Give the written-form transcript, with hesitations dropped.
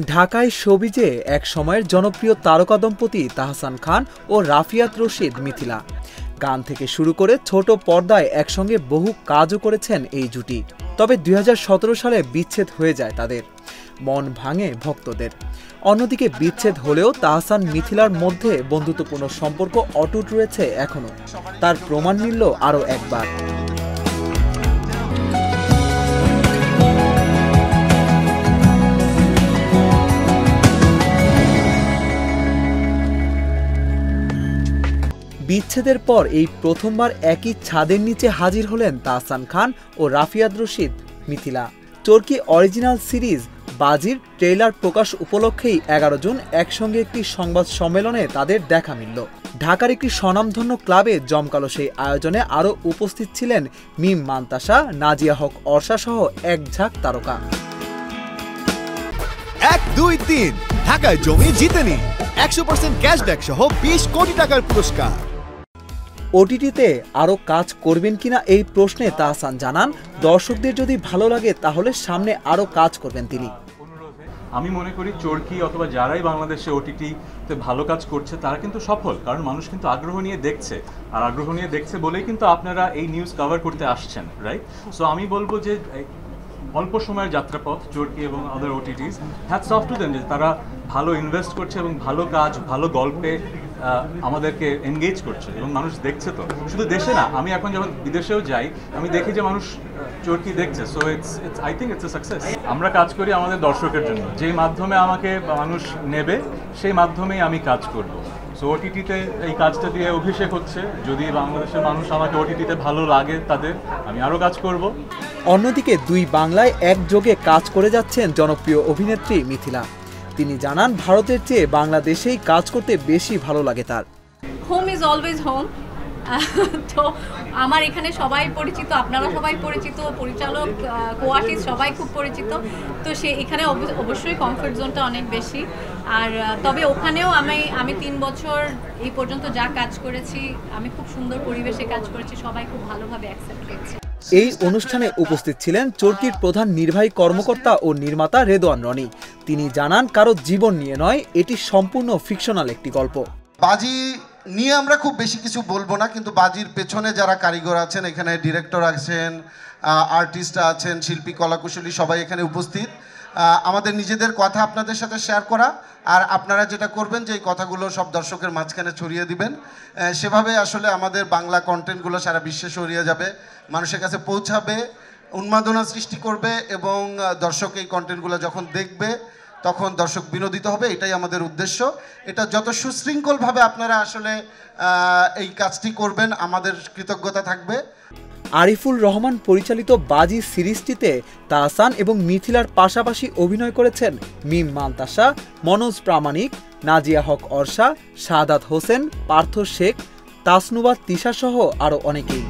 ঢাকায় শোবিজে এক সময়ের জনপ্রিয় তারকা দম্পতি তাহসান খান ও রাফিয়াত রশিদ মিথিলা। গান থেকে শুরু করে ছোট পর্দায় একসঙ্গে বহু কাজও করেছেন এই জুটি। তবে ২০১৭ সালে বিচ্ছেদ হয়ে যায় তাদের, মন ভাঙে ভক্তদের। অন্যদিকে বিচ্ছেদ হলেও তাহসান মিথিলার মধ্যে বন্ধুত্বপূর্ণ সম্পর্ক অটুট রয়েছে এখনো। তার প্রমাণ মিলল আরও একবার। বিচ্ছেদের পর এই প্রথমবার একই ছাদের নিচে হাজির হলেন তাহসান খান ও রাফিয়াত রশিদ মিথিলা। চরকি অরিজিনাল সিরিজ বাজির ট্রেইলার প্রকাশ উপলক্ষেই ১১ জুন একসঙ্গে একটি সংবাদ সম্মেলনে তাদের দেখা মিলল। ঢাকার একটি স্বনামধন্য ক্লাবে জমকালো সেই আয়োজনে আরও উপস্থিত ছিলেন মিম মান্তাসা, নাজিয়া হক অর্ষা সহ এক ঝাঁক তারকা। ১, ২, ৩ ঢাকায় জমি জিতে নিন ১০০% ক্যাশব্যাক সহ ২০ কোটি টাকার পুরস্কার। ওটিটিতে আরও কাজ করবেন কিনা এই প্রশ্নে তাহসান জানান, দর্শকদের যদি ভালো লাগে তাহলে সামনে আরও কাজ করবেন তিনি। আমি মনে করি চরকি অথবা যারাই বাংলাদেশে ওটিটিতে ভালো কাজ করছে তারা কিন্তু সফল, কারণ মানুষ কিন্তু আগ্রহ নিয়ে দেখছে, আর আগ্রহ নিয়ে দেখছে বলেই কিন্তু আপনারা এই নিউজ কভার করতে আসছেন, রাইট? সো আমি বলবো যে অল্প সময়ের যাত্রাপথ চরকি এবং other OTTs, hats off to them, যে তারা ভালো ইনভেস্ট করছে এবং ভালো কাজ, ভালো গল্পে আমাদেরকে এনগেজ করছে এবং মানুষ দেখছে। তো শুধু দেশে না, আমি এখন যখন বিদেশেও যাই আমি দেখি যে মানুষ চরকি দেখছে। So I think it's a success. আমরা কাজ করি আমাদের দর্শকের জন্য, যেই মাধ্যমে আমাকে মানুষ নেবে সেই মাধ্যমেই আমি কাজ করব। সো ওটিটিতে এই কাজটা দিয়ে অভিষেক হচ্ছে। যদি বাংলাদেশের মানুষ আমাকে ওটিটিতে ভালো লাগে তাদের, আমি আরও কাজ করব। অন্যদিকে দুই বাংলায় একযোগে কাজ করে যাচ্ছেন জনপ্রিয় অভিনেত্রী মিথিলা। তিনি জানান, ভারতের চেয়ে বাংলাদেশেই কাজ করতে বেশি ভালো লাগে তার। Home is always home. তো আমার এখানে সবাই পরিচিত, আপনারা সবাই পরিচিত, পরিচালক, কো-আর্টিস্ট সবাই খুব পরিচিত। তো এখানে অবশ্যই কমফোর্ট জোনটা অনেক বেশি। আর তবে ওখানেও আমি ৩ বছর এই পর্যন্ত যা কাজ করেছি, আমি খুব সুন্দর পরিবেশে কাজ করেছি, সবাই খুব ভালোভাবে অ্যাকসেপ্ট করেছে। এই অনুষ্ঠানে উপস্থিত ছিলেন চরকির প্রধান নির্বাহী কর্মকর্তা ও নির্মাতা রেদওয়ান রনি। তিনি জানান, কারো জীবন নিয়ে নয়, এটি সম্পূর্ণ ফিকশনাল একটি গল্প। বাজি নিয়ে আমরা খুব বেশি কিছু বলবো না, কিন্তু বাজির পেছনে যারা কারিগর আছেন, এখানে ডিরেক্টর আছেন, আর্টিস্ট আছেন, শিল্পী, কলাকুশলী সবাই এখানে উপস্থিত। আমাদের নিজেদের কথা আপনাদের সাথে শেয়ার করা, আর আপনারা যেটা করবেন যে এই কথাগুলো সব দর্শকের মাঝখানে ছড়িয়ে দিবেন। সেভাবে আসলে আমাদের বাংলা কন্টেন্টগুলো সারা বিশ্বে ছড়িয়ে যাবে, মানুষের কাছে পৌঁছাবে, উন্মাদনা সৃষ্টি করবে, এবং দর্শক এই কন্টেন্টগুলো যখন দেখবে তখন দর্শক বিনোদিত হবে। এটাই আমাদের উদ্দেশ্য। এটা যত সুশৃঙ্খলভাবে আপনারা আসলে এই কাজটি করবেন, আমাদের কৃতজ্ঞতা থাকবে। আরিফুল রহমান পরিচালিত বাজি সিরিজটিতে তাহসান এবং মিথিলার পাশাপাশি অভিনয় করেছেন মিম মান্তাসা, মনোজ প্রামাণিক, নাজিয়া হক অর্ষা, শাহাদাত হোসেন, পার্থ শেখ, তাসনুবা তিশা সহ আরও অনেকেই।